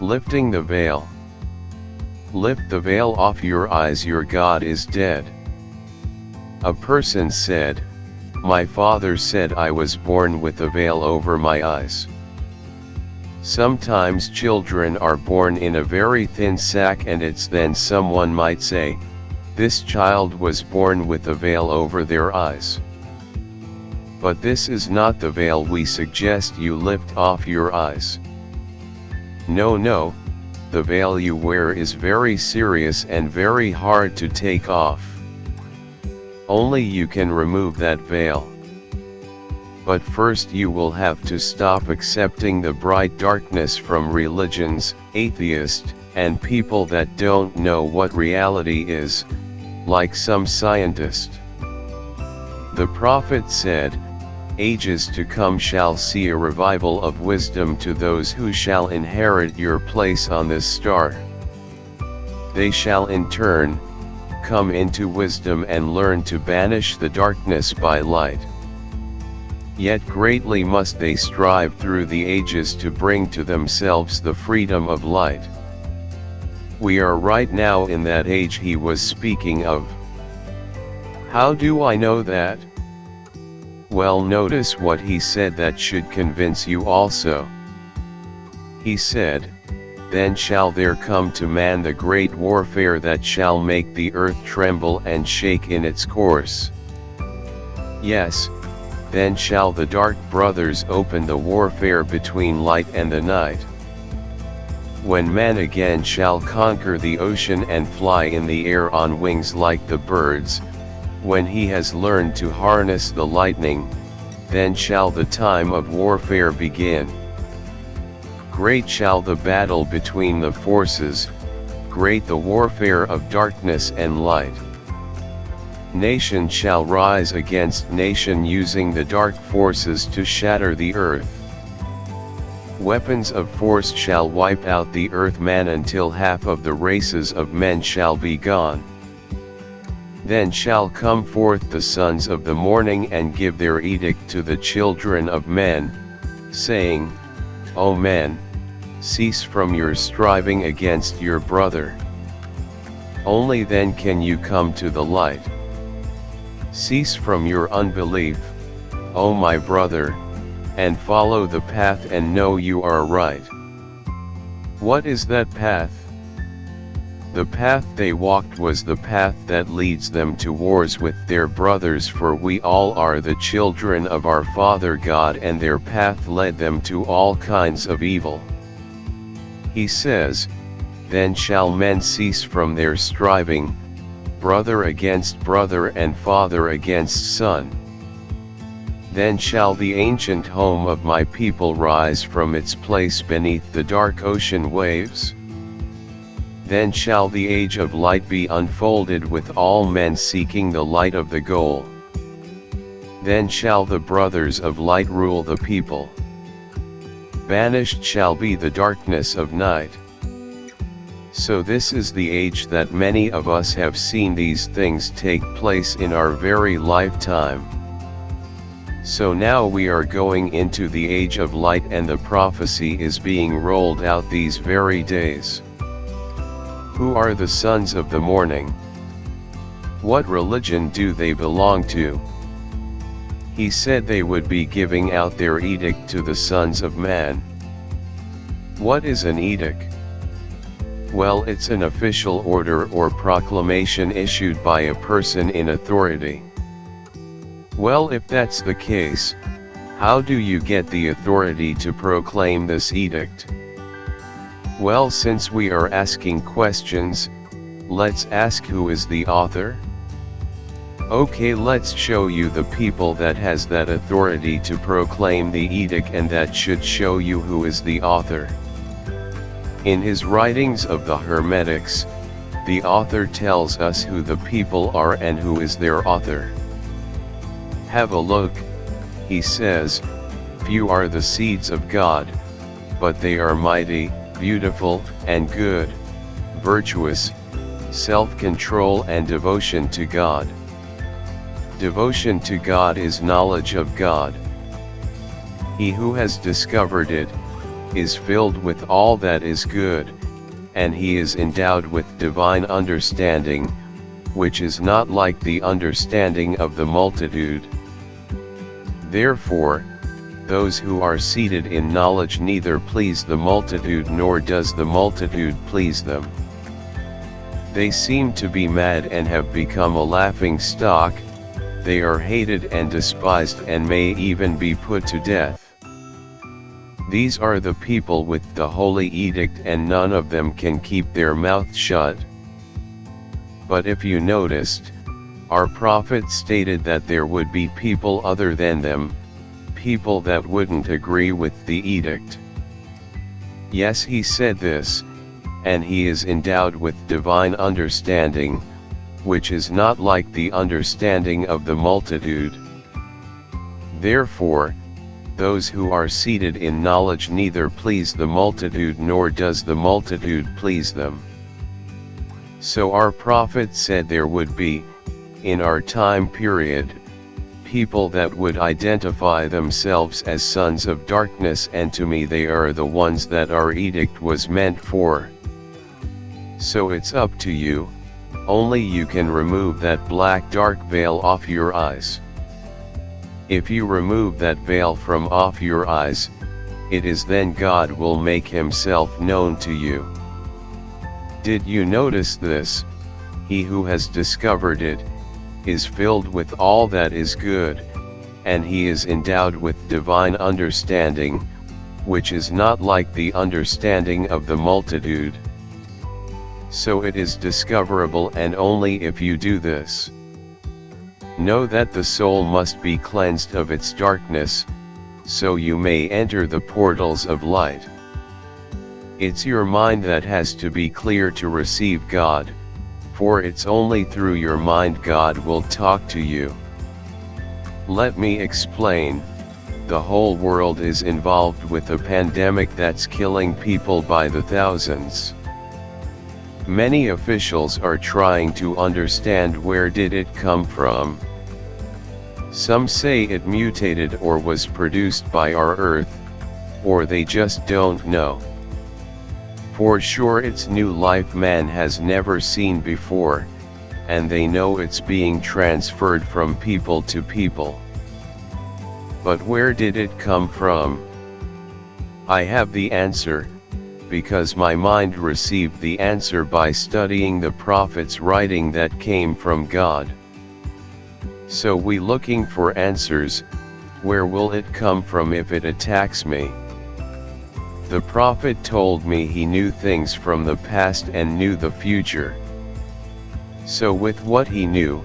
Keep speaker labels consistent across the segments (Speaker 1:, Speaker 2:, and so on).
Speaker 1: Lifting the veil. Lift the veil off your eyes, your God is dead. A person said, "My father said I was born with a veil over my eyes." Sometimes children are born in a very thin sack, and it's then someone might say, "This child was born with a veil over their eyes." But this is not the veil we suggest you lift off your eyes. No, the veil you wear is very serious and very hard to take off. Only you can remove that veil. But first you will have to stop accepting the bright darkness from religions, atheists, and people that don't know what reality is, like some scientist. The prophet said, "Ages to come shall see a revival of wisdom to those who shall inherit your place on this star. They shall in turn come into wisdom and learn to banish the darkness by light. Yet greatly must they strive through the ages to bring to themselves the freedom of light." We are right now in that age he was speaking of. How do I know that? Well, notice what he said that should convince you also. He said, "Then shall there come to man the great warfare that shall make the earth tremble and shake in its course." Yes, then shall the dark brothers open the warfare between light and the night. When man again shall conquer the ocean and fly in the air on wings like the birds, when he has learned to harness the lightning, then shall the time of warfare begin. Great shall the battle between the forces, great the warfare of darkness and light. Nation shall rise against nation using the dark forces to shatter the earth. Weapons of force shall wipe out the earth man until half of the races of men shall be gone. Then shall come forth the sons of the morning and give their edict to the children of men, saying, O men, cease from your striving against your brother. Only then can you come to the light. Cease from your unbelief, O my brother, and follow the path and know you are right. What is that path? The path they walked was the path that leads them to wars with their brothers, for we all are the children of our Father God, and their path led them to all kinds of evil. He says, Then shall men cease from their striving, brother against brother and father against son. Then shall the ancient home of my people rise from its place beneath the dark ocean waves. Then shall the age of light be unfolded with all men seeking the light of the goal. Then shall the brothers of light rule the people. Banished shall be the darkness of night. So this is the age that many of us have seen these things take place in our very lifetime. So now we are going into the age of light, and the prophecy is being rolled out these very days. Who are the sons of the morning? What religion do they belong to? He said they would be giving out their edict to the sons of man. What is an edict? Well, it's an official order or proclamation issued by a person in authority. Well, if that's the case, how do you get the authority to proclaim this edict? Well, since we are asking questions, let's ask who is the author? Okay, let's show you the people that has that authority to proclaim the edict, and that should show you who is the author. In his writings of the Hermetics, the author tells us who the people are and who is their author. Have a look. He says, Few are the seeds of God, but they are mighty, beautiful, and good, virtuous, self-control and devotion to God. Devotion to God is knowledge of God. He who has discovered it, is filled with all that is good, and he is endowed with divine understanding, which is not like the understanding of the multitude. Therefore, those who are seated in knowledge neither please the multitude nor does the multitude please them. They seem to be mad and have become a laughing stock, they are hated and despised and may even be put to death. These are the people with the holy edict, and none of them can keep their mouth shut. But if you noticed, our prophet stated that there would be people other than them, people that wouldn't agree with the edict. Yes, he said this, and he is endowed with divine understanding, which is not like the understanding of the multitude. Therefore, those who are seated in knowledge neither please the multitude nor does the multitude please them. So our prophet said there would be, in our time period, people that would identify themselves as sons of darkness, and to me they are the ones that our edict was meant for. So it's up to you, only you can remove that black dark veil off your eyes. If you remove that veil from off your eyes, it is then God will make himself known to you. Did you notice this? He who has discovered it, is filled with all that is good, and he is endowed with divine understanding, which is not like the understanding of the multitude. So it is discoverable, and only if you do this. Know that the soul must be cleansed of its darkness, so you may enter the portals of light. It's your mind that has to be clear to receive God, for it's only through your mind God will talk to you. Let me explain. The whole world is involved with a pandemic that's killing people by the thousands. Many officials are trying to understand where did it come from. Some say it mutated or was produced by our Earth, or they just don't know. For sure it's new life man has never seen before, and they know it's being transferred from people to people. But where did it come from? I have the answer, because my mind received the answer by studying the prophets' writing that came from God. So we looking for answers, where will it come from if it attacks me? The prophet told me he knew things from the past and knew the future. So with what he knew,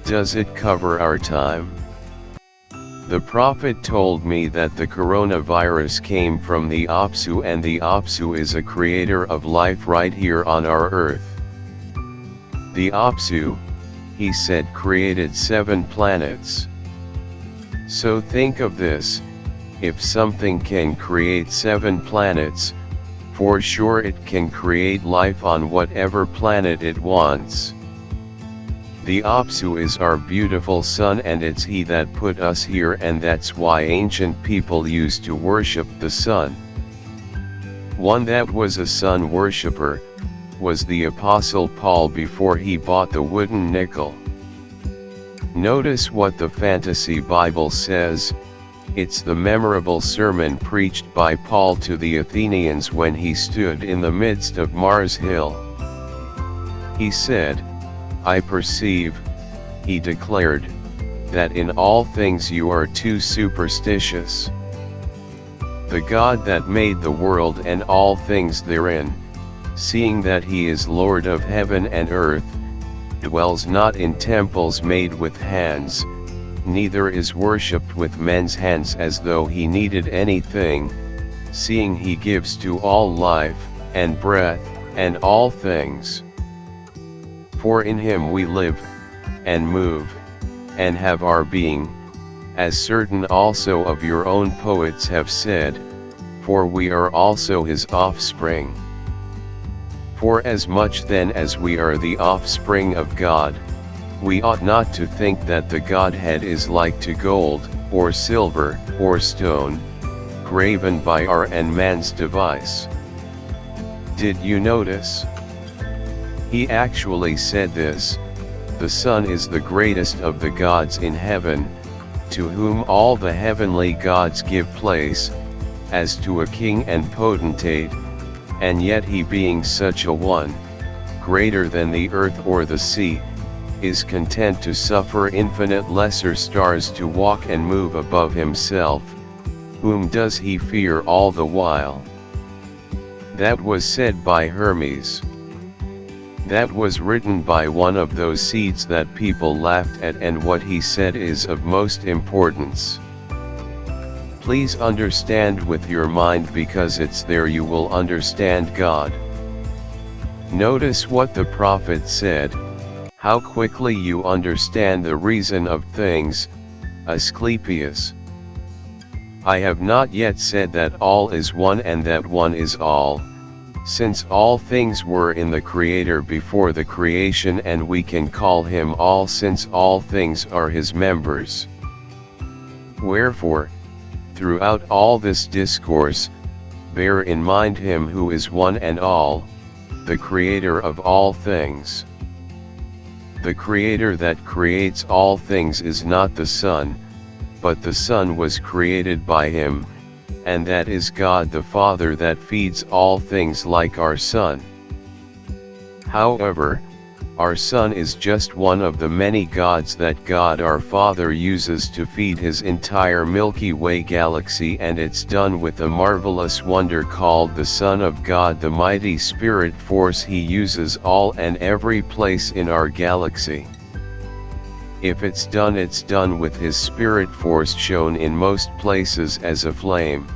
Speaker 1: does it cover our time? The prophet told me that the coronavirus came from the Apsu, and the Apsu is a creator of life right here on our earth. The Apsu, he said, created 7 planets. So think of this, if something can create 7 planets, for sure it can create life on whatever planet it wants. The Apsu is our beautiful sun, and it's he that put us here, and that's why ancient people used to worship the sun. One that was a sun worshipper was the Apostle Paul before he bought the wooden nickel. Notice what the Fantasy Bible says. It's the memorable sermon preached by Paul to the Athenians when he stood in the midst of Mars Hill. He said, "I perceive," he declared, "that in all things you are too superstitious. The God that made the world and all things therein, seeing that he is Lord of heaven and earth, dwells not in temples made with hands, neither is worshipped with men's hands as though he needed anything, seeing he gives to all life, and breath, and all things. For in him we live, and move, and have our being, as certain also of your own poets have said, for we are also his offspring. For as much then as we are the offspring of God, we ought not to think that the Godhead is like to gold, or silver, or stone, graven by our and man's device. Did you notice? He actually said this: the Son is the greatest of the gods in heaven, to whom all the heavenly gods give place, as to a king and potentate, and yet he, being such a one, greater than the earth or the sea, is content to suffer infinite lesser stars to walk and move above himself. Whom does he fear all the while? That was said by Hermes. That was written by one of those seeds that people laughed at, and what he said is of most importance. Please understand with your mind, because it's there you will understand God. Notice what the prophet said: how quickly you understand the reason of things, Asclepius. I have not yet said that all is one and that one is all, since all things were in the Creator before the creation, and we can call him all since all things are his members. Wherefore, throughout all this discourse, bear in mind him who is one and all, the Creator of all things. The Creator that creates all things is not the Son, but the Son was created by him, and that is God the Father that feeds all things like our Son. However, our Son is just one of the many gods that God our Father uses to feed his entire Milky Way galaxy, and it's done with a marvelous wonder called the Son of God, the mighty spirit force he uses all and every place in our galaxy. If it's done with his spirit force shown in most places as a flame.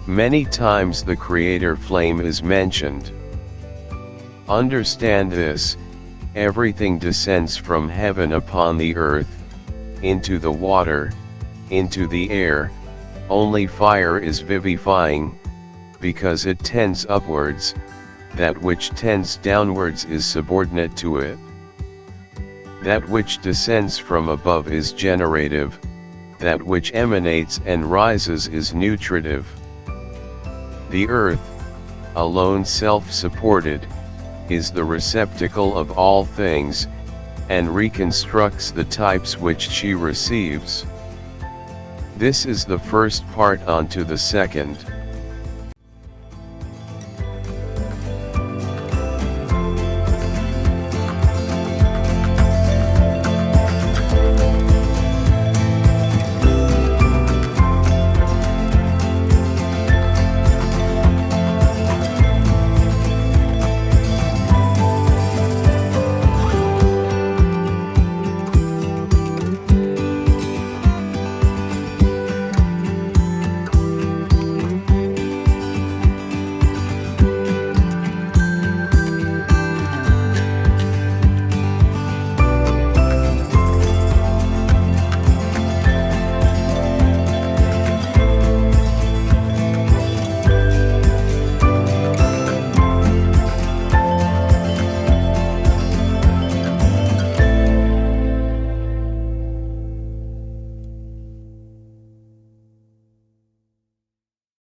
Speaker 1: Many times the Creator flame is mentioned. Understand this: everything descends from heaven upon the earth, into the water, into the air. Only fire is vivifying, because it tends upwards. That which tends downwards is subordinate to it. That which descends from above is generative, that which emanates and rises is nutritive. The earth, alone self-supported, is the receptacle of all things, and reconstructs the types which she receives. This is the first part. On to the second.